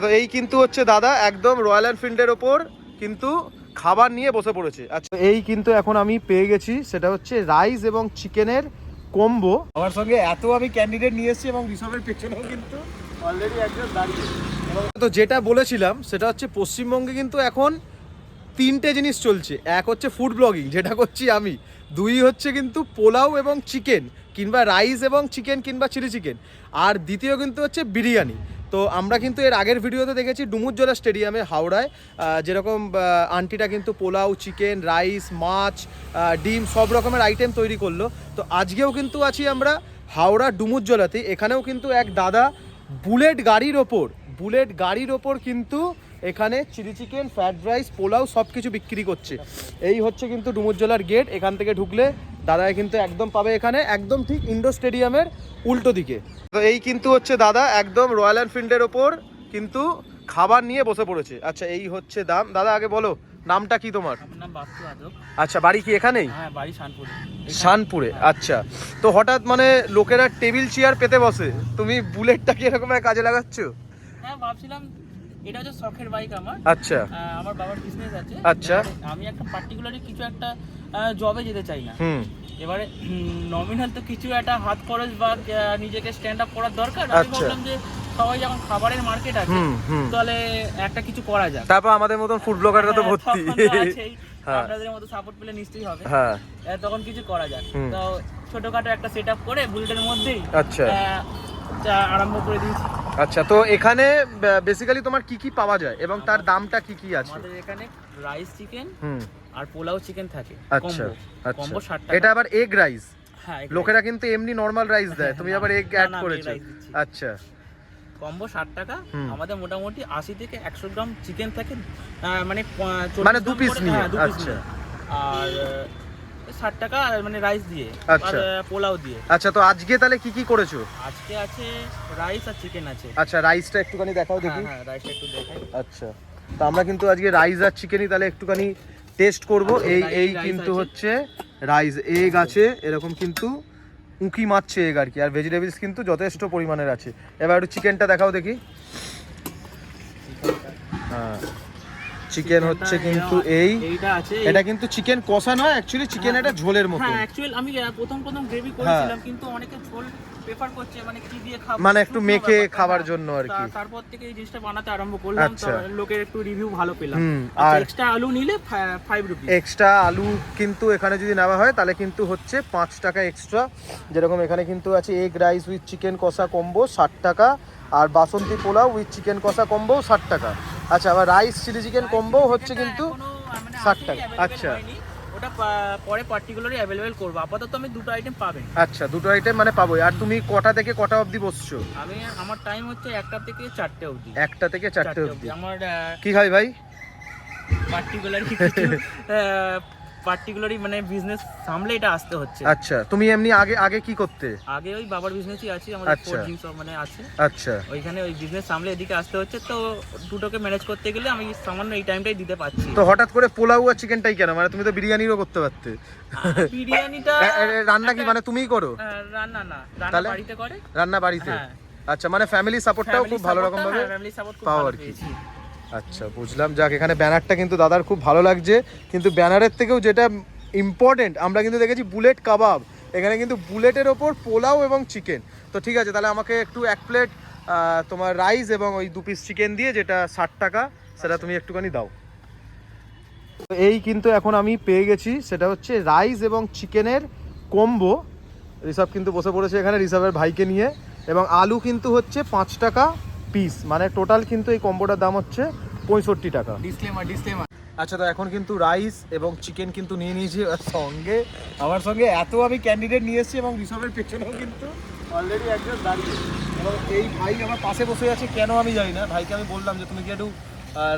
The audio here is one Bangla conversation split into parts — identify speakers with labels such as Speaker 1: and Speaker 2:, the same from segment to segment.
Speaker 1: তো এই কিন্তু হচ্ছে দাদা একদম রয়্যাল এনফিল্ডের ওপর কিন্তু খাবার নিয়ে বসে পড়েছে। আচ্ছা এই কিন্তু এখন আমি পেয়ে গেছি, সেটা হচ্ছে রাইস এবং চিকেনের কম্বো। আমার সঙ্গে এত আমি ক্যান্ডিডেট নিয়ে এসেছি এবং ঋষভের পেছনেও কিন্তু অলরেডি একজন দাঁড়িয়ে। তো যেটা বলেছিলাম সেটা হচ্ছে পশ্চিমবঙ্গে কিন্তু এখন তিনটে জিনিস চলছে। এক হচ্ছে ফুড ব্লগিং, যেটা করছি আমি। দুই হচ্ছে কিন্তু পোলাও এবং চিকেন, কিংবা রাইস এবং চিকেন, কিংবা চিলি চিকেন। আর দ্বিতীয় কিন্তু হচ্ছে বিরিয়ানি। তো আমরা কিন্তু এর আগের ভিডিওতে দেখেছি ডুমুরজলা স্টেডিয়ামে হাওড়ায় যেরকম আন্টিটা কিন্তু পোলাও, চিকেন, রাইস, মাছ, ডিম সব রকমের আইটেম তৈরি করলো। তো আজকেও কিন্তু আছি আমরা হাওড়া ডুমুরজলাতে। এখানেও কিন্তু এক দাদা বুলেট গাড়ির ওপর কিন্তু এখানে chilli chicken, fried rice, pulao সব কিছু বিক্রি করছে। এই হচ্ছে কিন্তু ডুমুরজলার গেট। এখান থেকে ঢুকলে দাদা কিন্তু একদম পাবে এখানে, একদম ঠিক ইন্ডোর স্টেডিয়ামের উল্টো দিকে। তো এই কিন্তু হচ্ছে দাদা একদম রয়্যাল এনফিল্ডের ওপর কিন্তু খাবার নিয়ে বসে পড়েছে। আচ্ছা এই হচ্ছে দাম। দাদা আগে বলো নামটা কি তোমার?
Speaker 2: আমার নাম বাস্তু আদক।
Speaker 1: আচ্ছা বাড়ি কি এখানেই?
Speaker 2: হ্যাঁ বাড়ি শানপুরে।
Speaker 1: শানপুরে, আচ্ছা। তো হঠাৎ মানে লোকেরা টেবিল চেয়ার পেতে বসে, তুমি বুলেটটা কি এরকম কাজে লাগাচ্ছ?
Speaker 2: হ্যাঁ ভাবছিলাম এটা হচ্ছে শখের বাইক আমার।
Speaker 1: আচ্ছা
Speaker 2: আমার বাবার বিজনেস আছে।
Speaker 1: আচ্ছা।
Speaker 2: আমি একটা পার্টিকুলারলি কিছু একটা জবে যেতে চাই না। এবারে নমিনাল তো কিছু একটা হাত খরচ বা নিজেকে স্ট্যান্ড আপ করার দরকার। আমি ভাবলাম যে সবাই যখন খাবারের মার্কেট আছে তাহলে একটা কিছু করা যাক।
Speaker 1: তারপর আমাদের মতন ফুড ব্লগাররা তো ভর্তি,
Speaker 2: আপনাদের মতো সাপোর্ট পেলে নিশ্চয়ই হবে।
Speaker 1: হ্যাঁ
Speaker 2: তখন কিছু করা যাক। তো ছোটখাটো একটা সেট আপ করে বুলেটের মধ্যেই
Speaker 1: আচ্ছা
Speaker 2: আরম্ভ করে দিয়েছি।
Speaker 1: আচ্ছা তো এখানে বেসিক্যালি তোমার কি কি পাওয়া যায় এবং তার দামটা কি কি আছে?
Speaker 2: আমাদের এখানে রাইস চিকেন আর পোলাও চিকেন থাকে।
Speaker 1: আচ্ছা
Speaker 2: কম্বো 60 টাকা।
Speaker 1: এটা আবার এগ রাইস?
Speaker 2: হ্যাঁ
Speaker 1: লোকেরা কিন্তু এমনি নরমাল রাইস দেয়, তুমি আবার এগ অ্যাড করেছো। আচ্ছা
Speaker 2: কম্বো 60 টাকা। আমাদের মোটামুটি 80 থেকে 100 গ্রাম চিকেন থাকে, মানে
Speaker 1: দু পিস নিয়ে। আচ্ছা
Speaker 2: আর 60 টাকা মানে রাইস দিয়ে আর পোলাও দিয়ে।
Speaker 1: আচ্ছা তো আজকে তাহলে কি কি করেছো?
Speaker 2: আজকে আছে রাইস আর চিকেন আছে।
Speaker 1: আচ্ছা রাইসটা একটুখানি দেখাও দেখি।
Speaker 2: হ্যাঁ রাইসটা একটু দেখাই।
Speaker 1: আচ্ছা তো আমরা কিন্তু আজকে রাইস আর চিকেনই তাহলে একটুখানি টেস্ট করব। এই কিন্তু হচ্ছে রাইস, এগ আছে এরকম কিন্তু উঁকি মারছে এগ আর কি, আর ভেজিটেবলস কিন্তু যথেষ্ট পরিমাণের আছে। এবার একটু চিকেনটা দেখাও দেখি। হ্যাঁ চিকেন হচ্ছে কিন্তু এটা কিন্তু চিকেন কষা নয়, অ্যাকচুয়ালি চিকেন এটা ঝোলের মতো।
Speaker 2: হ্যাঁ অ্যাকচুয়ালি আমি প্রথম গ্রেভি করেছিলাম, কিন্তু অনেকে ঝোল প্রেফার করছে, মানে কি দিয়ে খাবো,
Speaker 1: মানে একটু মেখে খাবার জন্য আর কি।
Speaker 2: তারপর থেকে এই জিনিসটা বানাতে আরম্ভ করলাম। তো লোকের একটু রিভিউ ভালো পেলাম।
Speaker 1: আর
Speaker 2: এক্সট্রা আলু নিলে 5 রুপি।
Speaker 1: এক্সট্রা আলু কিন্তু এখানে যদি নেওয়া হয় তাহলে কিন্তু হচ্ছে 5 টাকা এক্সট্রা। যেরকম এখানে কিন্তু আছে এগ রাইস উইথ চিকেন কষা কম্বো 60 টাকা, আর বাসন্তী পোলাও উইথ চিকেন কষা কম্বো 60 টাকা। আচ্ছা আবার রাইস চিলি চিকেন কম্বো হচ্ছে কিন্তু 60 টাকা। আচ্ছা
Speaker 2: ওটা পরে পার্টিকুলারলি अवेलेबल করব। আপাতত আমি দুটো আইটেম পাবেন।
Speaker 1: আচ্ছা দুটো আইটেম মানে পাবো। আর তুমি কটা থেকে কটা অবধি বসছো?
Speaker 2: আমার টাইম হচ্ছে 1টা থেকে 4টে অবধি।
Speaker 1: 1টা থেকে 4টে অবধি।
Speaker 2: আমার
Speaker 1: কি খাই ভাই?
Speaker 2: পার্টিকুলারলি মানে বিজনেস সামলে এটা আসতে হচ্ছে।
Speaker 1: আচ্ছা তুমি এমনি আগে কি করতে?
Speaker 2: আগে ওই বাবার বিজনেসই আছে, আমাদের ফোর্জিং সব মানে আছে।
Speaker 1: আচ্ছা
Speaker 2: ওইখানে ওই বিজনেস সামলে এদিকে আসতে হচ্ছে, তো দুটোকে ম্যানেজ করতে গেলে আমি সামান্য এই টাইমটাই দিতে পারছি।
Speaker 1: তো হঠাৎ করে পোলাও আর চিকেনটাই কেন? মানে তুমি তো বিরিয়ানিও করতে পারতে।
Speaker 2: বিরিয়ানিটা
Speaker 1: রান্না কি মানে তুমিই করো?
Speaker 2: রান্না না, রান্না বাড়িতে করে।
Speaker 1: রান্না বাড়িতে? আচ্ছা মানে ফ্যামিলি সাপোর্টটাও খুব ভালো রকম ভাবে পাও আর কি। আচ্ছা বুঝলাম। যাক এখানে ব্যানারটা কিন্তু দাদার খুব ভালো লাগছে, কিন্তু ব্যানারের থেকেও যেটা ইম্পর্টেন্ট আমরা কিন্তু দেখেছি বুলেট কাবাব। এখানে কিন্তু বুলেটের ওপর পোলাও এবং চিকেন। তো ঠিক আছে তাহলে আমাকে একটু 1 প্লেট তোমার রাইস এবং ওই 2 পিস চিকেন দিয়ে, যেটা 60 টাকা, সেটা তুমি একটুখানি দাও। এই কিন্তু এখন আমি পেয়ে গেছি, সেটা হচ্ছে রাইস এবং চিকেনের কম্বো। ঋষভ কিন্তু বসে পড়েছে এখানে ঋষভের ভাইকে নিয়ে, এবং আলু কিন্তু হচ্ছে 5 টাকা পিস, মানে টোটাল কিন্তু এই কম্বোটার দাম হচ্ছে 65 টাকা।
Speaker 2: ডিসক্লেমার।
Speaker 1: আচ্ছা তো এখন কিন্তু রাইস এবং চিকেন কিন্তু নিয়ে নিয়েছি। আমার সঙ্গে এত আমি ক্যান্ডিডেট নিয়ে এসেছি এবং ঋষভের পেছনেও কিন্তু অলরেডি একজন দাঁড়িয়ে, এবং এই ভাই আমার পাশে বসে আছে কেন আমি জানি না। ভাইকে আমি বললাম যে তুমি কি একটু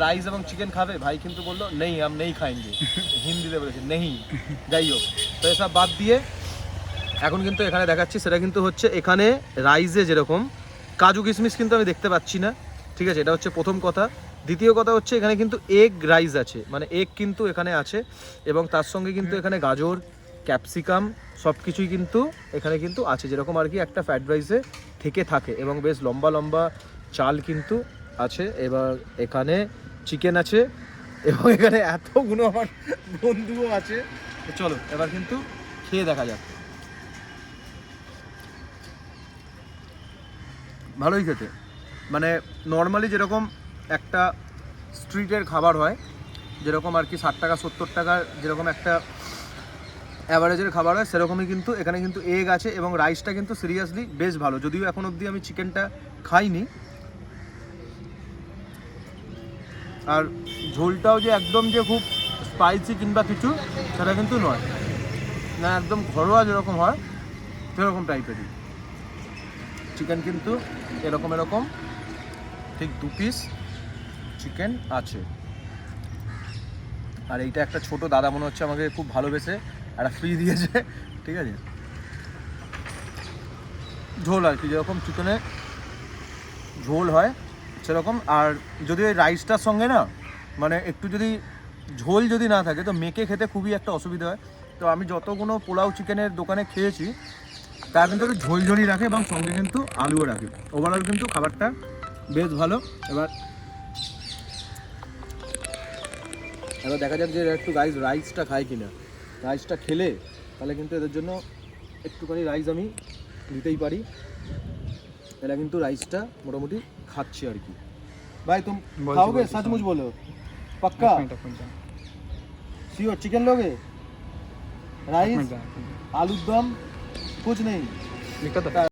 Speaker 1: রাইস এবং চিকেন খাবে? ভাই কিন্তু বললো নেই, हम नहीं खाएंगे, হিন্দিতে বলেছে নেই। যাই হোক, তো এসব বাদ দিয়ে এখন কিন্তু এখানে দেখাচ্ছি, সেটা কিন্তু হচ্ছে এখানে রাইসে যেরকম কাজু কিশমিশ কিন্তু আমি দেখতে পাচ্ছি না। ঠিক আছে, এটা হচ্ছে প্রথম কথা। দ্বিতীয় কথা হচ্ছে এখানে কিন্তু এগ রাইস আছে, মানে এগ কিন্তু এখানে আছে, এবং তার সঙ্গে কিন্তু এখানে গাজর, ক্যাপসিকাম সব কিছুই কিন্তু এখানে কিন্তু আছে, যেরকম আর কি একটা ফ্রাইড রাইসে থেকে থাকে, এবং বেশ লম্বা লম্বা চাল কিন্তু আছে, এবার এখানে চিকেন আছে, এবং এখানে এতগুলো আমার বন্ধুও আছে। তো চলো এবার কিন্তু খেয়ে দেখা যাক। ভালোই খেতে, মানে নর্মালি যেরকম একটা স্ট্রিটের খাবার হয়, যেরকম আর কি 60 টাকা 70 টাকার যেরকম একটা অ্যাভারেজের খাবার হয়, সেরকমই কিন্তু এখানে কিন্তু এগ আছে, এবং রাইসটা কিন্তু সিরিয়াসলি বেশ ভালো। যদিও এখন অবধি আমি চিকেনটা খাইনি, আর ঝোলটাও যে একদম যে খুব স্পাইসি কিংবা কিছু সেটা কিন্তু নয়, না একদম ঘরোয়া যেরকম হয় সেরকম টাইপেরই। চিকেন কিন্তু এরকম ঠিক 2 পিস চিকেন আছে। আর এইটা একটা ছোট দাদা মনে হচ্ছে আমাকে খুব ভালোবেসে একটা ফ্রি দিয়েছে, ঠিক আছে। ঝোল আর কি যেরকম চিকেনে ঝোল হয় সেরকম। আর যদি ওই রাইসটার সঙ্গে না মানে একটু যদি ঝোল যদি না থাকে তো মেখে খেতে খুবই একটা অসুবিধা হয়। তো আমি যতগুলো পোলাও চিকেনের দোকানে খেয়েছি তারা কিন্তু একটু ঝোল ঝোলই রাখে, এবং সঙ্গে কিন্তু আলুও রাখে। ওভারঅল কিন্তু খাবারটা বেশ ভালো। এবার দেখা যাক যে একটু রাইসটা খায় কিনা। রাইসটা খেলে তাহলে কিন্তু এদের জন্য একটুখানি রাইস আমি দিতেই পারি। এরা কিন্তু রাইসটা মোটামুটি খাচ্ছে আর কি। भाई तुम खाओगे? सचमुच बोलो, पक्का? श्योर? चिकन लोगे? राइस, आलू दम, कुछ नहीं?